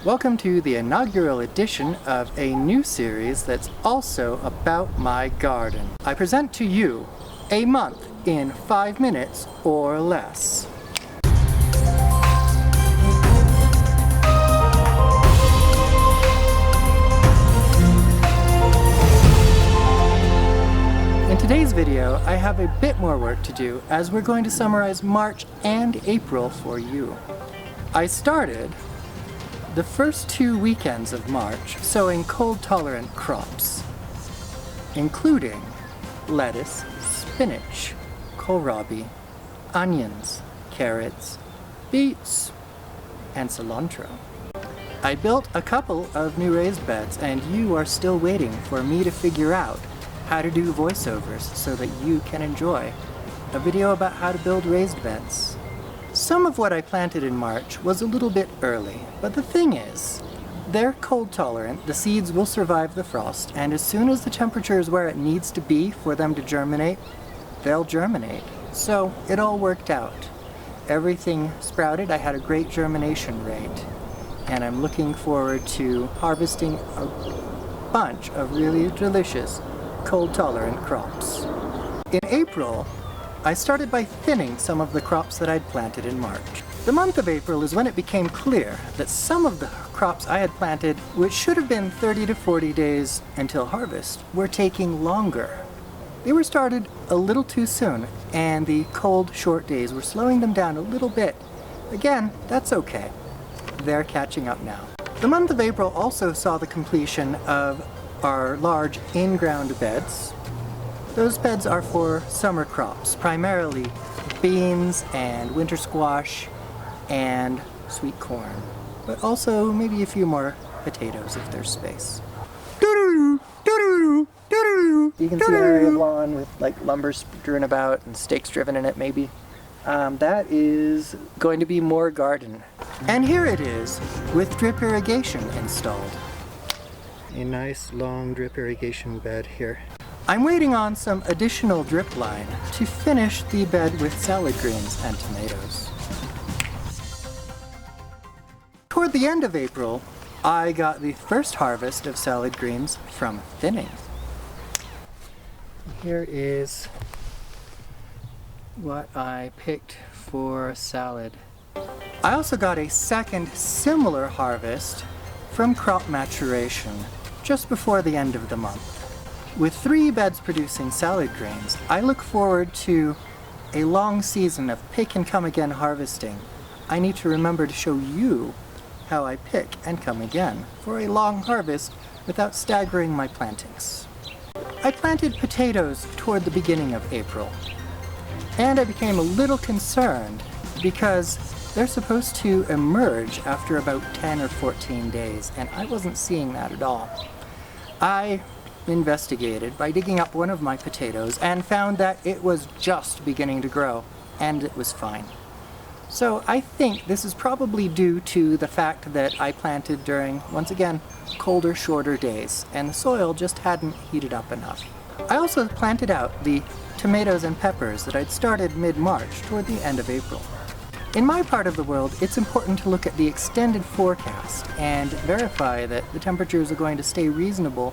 Welcome to the inaugural edition of a new series that's also about my garden. I present to you a month in 5 minutes or less. In today's video, I have a bit more work to do as we're going to summarize March and April for you. I started the first 2 weekends of March sowing cold-tolerant crops, including lettuce, spinach, kohlrabi, onions, carrots, beets, and cilantro. I built a couple of new raised beds, and you are still waiting for me to figure out how to do voiceovers so that you can enjoy a video about how to build raised beds. Some of what I planted in March was a little bit early, but the thing is, they're cold tolerant, the seeds will survive the frost, and as soon as the temperature is where it needs to be for them to germinate, they'll germinate. So it all worked out. Everything sprouted, I had a great germination rate, and I'm looking forward to harvesting a bunch of really delicious cold tolerant crops. In April, I started by thinning some of the crops that I'd planted in March. The month of April is when it became clear that some of the crops I had planted, which should have been 30 to 40 days until harvest, were taking longer. They were started a little too soon, and the cold, short days were slowing them down a little bit. Again, that's okay. They're catching up now. The month of April also saw the completion of our large in-ground beds. Those beds are for summer crops, primarily beans and winter squash and sweet corn, but also maybe a few more potatoes if there's space. You can see an area of lawn with like lumber strewn about and stakes driven in it maybe. That is going to be more garden. And here it is with drip irrigation installed. A nice long drip irrigation bed here. I'm waiting on some additional drip line to finish the bed with salad greens and tomatoes. Toward the end of April, I got the first harvest of salad greens from thinning. Here is what I picked for salad. I also got a second similar harvest from crop maturation just before the end of the month. With 3 beds producing salad greens, I look forward to a long season of pick and come again harvesting. I need to remember to show you how I pick and come again for a long harvest without staggering my plantings. I planted potatoes toward the beginning of April, and I became a little concerned because they're supposed to emerge after about 10 or 14 days, and I wasn't seeing that at all. I investigated by digging up one of my potatoes and found that it was just beginning to grow, and it was fine. So I think this is probably due to the fact that I planted during, once again, colder, shorter days, and the soil just hadn't heated up enough. I also planted out the tomatoes and peppers that I'd started mid-March toward the end of April. In my part of the world, it's important to look at the extended forecast and verify that the temperatures are going to stay reasonable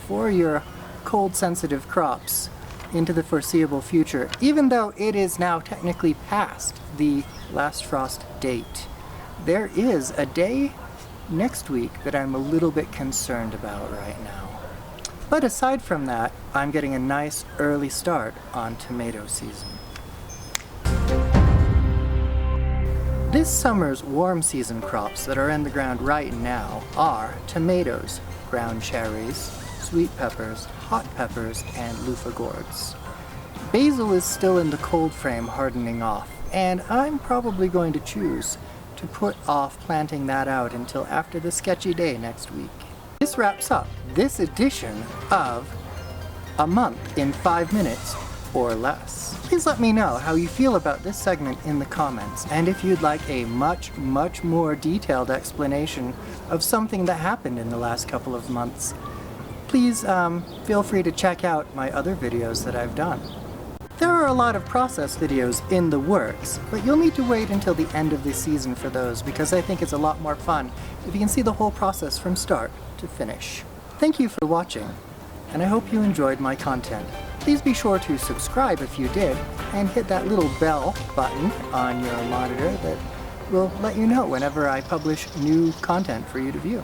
for your cold-sensitive crops into the foreseeable future, even though it is now technically past the last frost date. There is a day next week that I'm a little bit concerned about right now. But aside from that, I'm getting a nice early start on tomato season. This summer's warm season crops that are in the ground right now are tomatoes, ground cherries, sweet peppers, hot peppers, and loofah gourds. Basil is still in the cold frame hardening off, and I'm probably going to choose to put off planting that out until after the sketchy day next week. This wraps up this edition of A Month in 5 Minutes or Less. Please let me know how you feel about this segment in the comments, and if you'd like a much more detailed explanation of something that happened in the last couple of months, please feel free to check out my other videos that I've done. There are a lot of process videos in the works, but you'll need to wait until the end of the season for those because I think it's a lot more fun if you can see the whole process from start to finish. Thank you for watching, and I hope you enjoyed my content. Please be sure to subscribe if you did, and hit that little bell button on your monitor that will let you know whenever I publish new content for you to view.